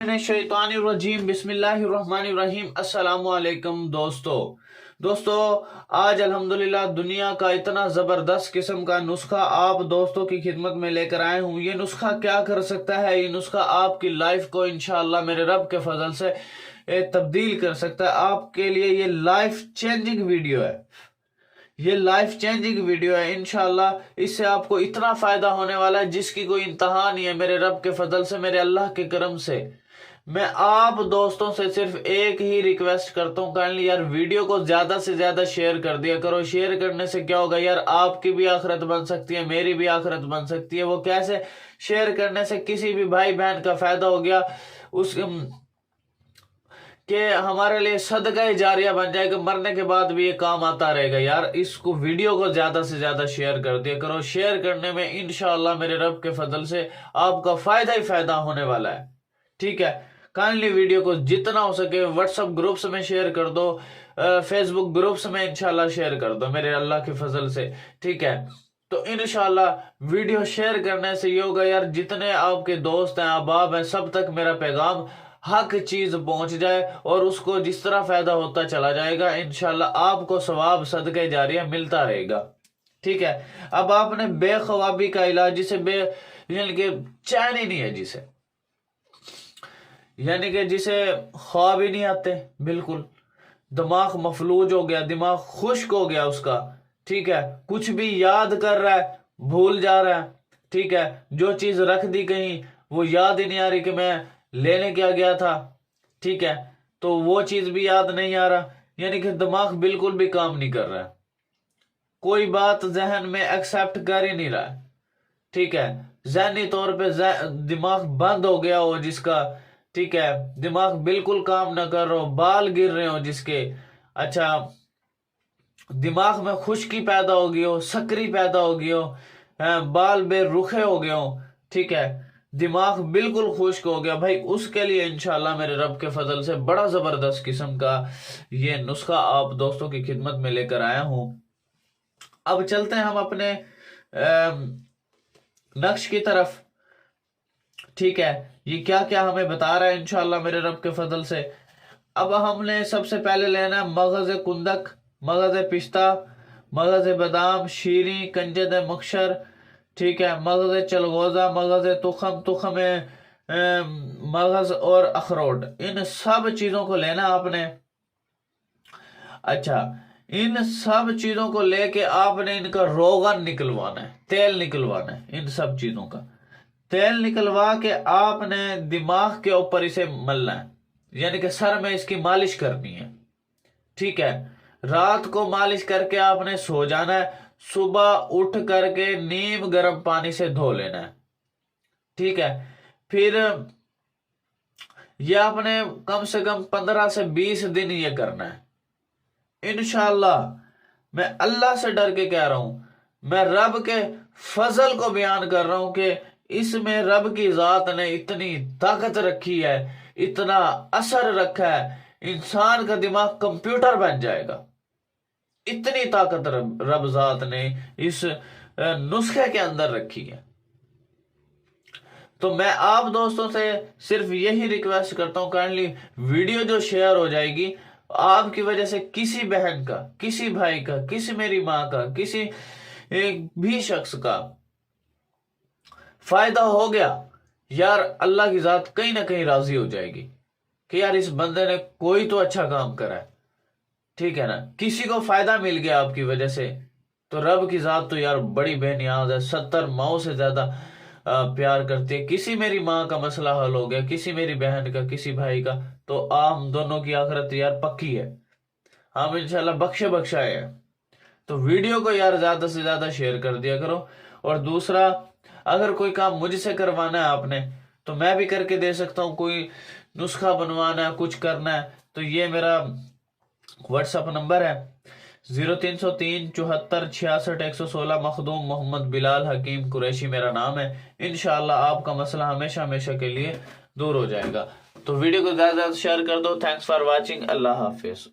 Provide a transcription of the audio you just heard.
मिनश्शैतानिर्रजीम बिस्मिल्लाहिर्रहमानिर्रहीम। अस्सलामुअलैकुम दोस्तों, आज अल्हम्दुलिल्लाह दुनिया का इतना ज़बरदस्त किस्म का नुस्खा आप दोस्तों की खिदमत में लेकर आए हूँ। ये नुस्खा क्या कर सकता है? ये नुस्खा आपकी लाइफ को इंशाअल्लाह मेरे रब के फजल से तब्दील कर सकता है। आपके लिए ये लाइफ चेंजिंग वीडियो है। ये लाइफ चेंजिंग वीडियो है। इंशाअल्लाह इससे आपको इतना फायदा होने वाला है जिसकी कोई इंतहा नहीं है। मेरे रब के फजल से, मेरे अल्लाह के करम से मैं आप दोस्तों से सिर्फ एक ही रिक्वेस्ट करता हूँ, काइंडली यार वीडियो को ज्यादा से ज्यादा शेयर कर दिया करो। शेयर करने से क्या होगा यार, आपकी भी आखिरत बन सकती है, मेरी भी आखिरत बन सकती है। वो कैसे? शेयर करने से किसी भी भाई बहन का फायदा हो गया, उस कि हमारे लिए सदका जारिया बन जाएगा, मरने के बाद भी ये काम आता रहेगा। यार इसको वीडियो को ज्यादा से ज्यादा शेयर कर दिया करो। शेयर करने में इंशाअल्लाह मेरे रब के फजल से आपका फायदा ही फायदा होने वाला है। ठीक है, काइंडली वीडियो को जितना हो सके व्हाट्सएप ग्रुप्स में शेयर कर दो, फेसबुक ग्रुप्स में इंशाअल्लाह शेयर कर दो मेरे अल्लाह के फजल से। ठीक है, तो इंशाअल्लाह वीडियो शेयर करने से ये होगा यार, जितने आपके दोस्त हैं, अहबाब हैं, सब तक मेरा पैगाम हक चीज पहुंच जाए और उसको जिस तरह फायदा होता चला जाएगा, इंशाल्लाह आपको सवाब सदके जारिया मिलता रहेगा। ठीक है, अब आपने बेख्वाबी का इलाज, जिसे यानी कि चैन ही नहीं है, जिसे यानी कि जिसे ख्वाब ही नहीं आते, बिल्कुल दिमाग मफलूज हो गया, दिमाग खुश्क हो गया उसका। ठीक है, कुछ भी याद कर रहा है भूल जा रहा है। ठीक है, जो चीज रख दी कहीं वो याद ही नहीं आ रही कि मैं लेने क्या गया था। ठीक है, तो वो चीज भी याद नहीं आ रहा, यानी कि दिमाग बिल्कुल भी काम नहीं कर रहा है, कोई बात जहन में एक्सेप्ट कर ही नहीं रहा है। ठीक है, जहनी तौर पे दिमाग बंद हो गया हो जिसका, ठीक है, दिमाग बिल्कुल काम ना कर रहा हो, बाल गिर रहे हो जिसके, अच्छा दिमाग में खुश्की पैदा हो गई हो, सकरी पैदा हो गई हो, बाल बेरुखे हो गए हो। ठीक है, दिमाग बिल्कुल खुश्क हो गया भाई, उसके लिए इंशाल्लाह मेरे रब के फजल से बड़ा जबरदस्त किस्म का ये नुस्खा आप दोस्तों की खिदमत में लेकर आया हूं। अब चलते हैं हम अपने नक्श की तरफ। ठीक है, ये क्या क्या हमें बता रहा है इंशाल्लाह मेरे रब के फजल से। अब हमने सबसे पहले लेना मगज कुंदक, मगज पिस्ता, मगज बादाम, शीरी, कंजद मक्शर, ठीक है, मगज चलगोजा, मगज तुखम मगज और अखरोट, इन सब चीजों को लेना आपने। अच्छा, इन सब चीजों को लेके आपने इनका रोगन निकलवाना है, तेल निकलवाना है। इन सब चीजों का तेल निकलवा के आपने दिमाग के ऊपर इसे मलना है, यानी कि सर में इसकी मालिश करनी है। ठीक है, रात को मालिश करके आपने सो जाना है, सुबह उठ करके नीम गर्म पानी से धो लेना है। ठीक है, फिर यह आपने कम से कम 15 से 20 दिन ये करना है। इंशाअल्लाह मैं अल्लाह से डर के कह रहा हूं, मैं रब के फजल को बयान कर रहा हूं कि इसमें रब की जात ने इतनी ताकत रखी है, इतना असर रखा है, इंसान का दिमाग कंप्यूटर बन जाएगा। इतनी ताकत रब जात ने इस नुस्खे के अंदर रखी है। तो मैं आप दोस्तों से सिर्फ यही रिक्वेस्ट करता हूं, काइंडली वीडियो जो शेयर हो जाएगी, आपकी वजह से किसी बहन का, किसी भाई का, किसी मेरी माँ का, किसी एक भी शख्स का फायदा हो गया, यार अल्लाह की जात कहीं ना कहीं राजी हो जाएगी कि यार इस बंदे ने कोई तो अच्छा काम करा है। ठीक है ना, किसी को फायदा मिल गया आपकी वजह से, तो रब की जात तो यार बड़ी बेनियाज है, 70 माओं से ज्यादा प्यार करती है। किसी मेरी माँ का मसला हल हो गया, किसी मेरी बहन का, किसी भाई का, तो हम दोनों की आखिरत यार पक्की है, हम इंशाल्लाह बख्शे बख्शाए हैं। तो वीडियो को यार ज्यादा से ज्यादा शेयर कर दिया करो। और दूसरा, अगर कोई काम मुझसे करवाना है आपने, तो मैं भी करके दे सकता हूँ। कोई नुस्खा बनवाना है, कुछ करना है, तो ये मेरा व्हाट्सएप नंबर है 0303 74 66 116। मखदूम मोहम्मद बिलाल हकीम कुरैशी मेरा नाम है। इंशाअल्लाह आपका मसला हमेशा हमेशा के लिए दूर हो जाएगा। तो वीडियो को ज्यादा शेयर कर दो। Thanks for watching. Allah Hafiz.